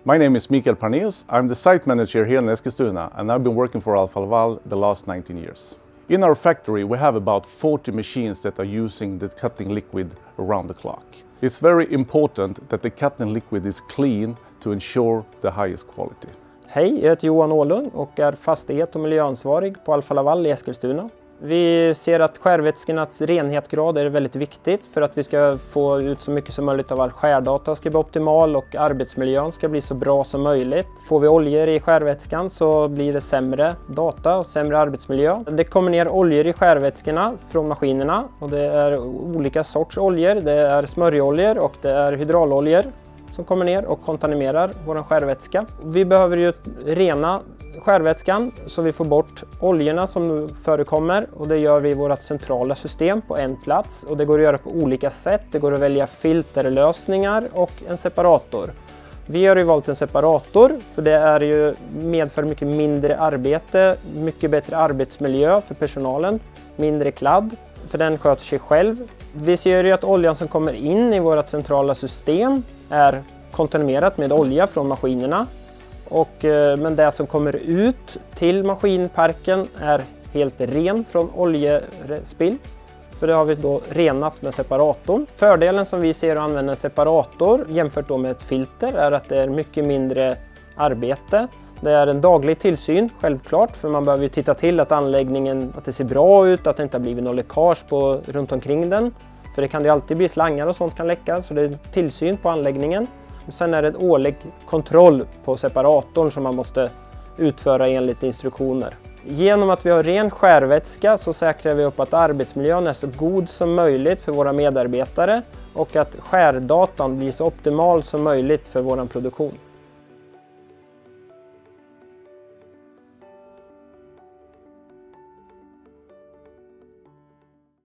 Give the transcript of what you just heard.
My name is Mikael Parneus. I'm the site manager here in Eskilstuna and I've been working for Alfa Laval the last 19 years. In our factory we have about 40 machines that are using the cutting liquid around the clock. It's very important that the cutting liquid is clean to ensure the highest quality. Hej, jag heter Johan Åhlund och är fastighet- och miljöansvarig på Alfa Laval i Eskilstuna. Vi ser att skärvätskornas renhetsgrad är väldigt viktigt för att vi ska få ut så mycket som möjligt av all skärdata ska bli optimal och arbetsmiljön ska bli så bra som möjligt. Får vi oljor i skärvätskan så blir det sämre data och sämre arbetsmiljö. Det kommer ner oljor i skärvätskorna från maskinerna och det är olika sorts oljor. Det är smörjoljor och det är hydrauloljor som kommer ner och kontaminerar vår skärvätska. Vi behöver ju rena skärvätskan så vi får bort oljorna som förekommer och det gör vi i vårt centrala system på en plats och det går att göra på olika sätt. Det går att välja filterlösningar och en separator. Vi har ju valt en separator för det är ju medför mycket mindre arbete, mycket bättre arbetsmiljö för personalen, mindre kladd för den sköter sig själv. Vi ser ju att oljan som kommer in i vårt centrala system är kontaminerat med olja från maskinerna. Men det som kommer ut till maskinparken är helt ren från oljespill. För det har vi då renat med separatorn. Fördelen som vi ser att använda en separator jämfört då med ett filter är att det är mycket mindre arbete. Det är en daglig tillsyn, självklart, för man behöver ju titta till att anläggningen att det ser bra ut, att det inte har blivit något läckage runt omkring den. För det kan ju alltid bli slangar och sånt kan läcka, så det är tillsyn på anläggningen. Sen är det en årlig kontroll på separatorn som man måste utföra enligt instruktioner. Genom att vi har ren skärvätska så säkrar vi upp att arbetsmiljön är så god som möjligt för våra medarbetare och att skärdatan blir så optimal som möjligt för vår produktion.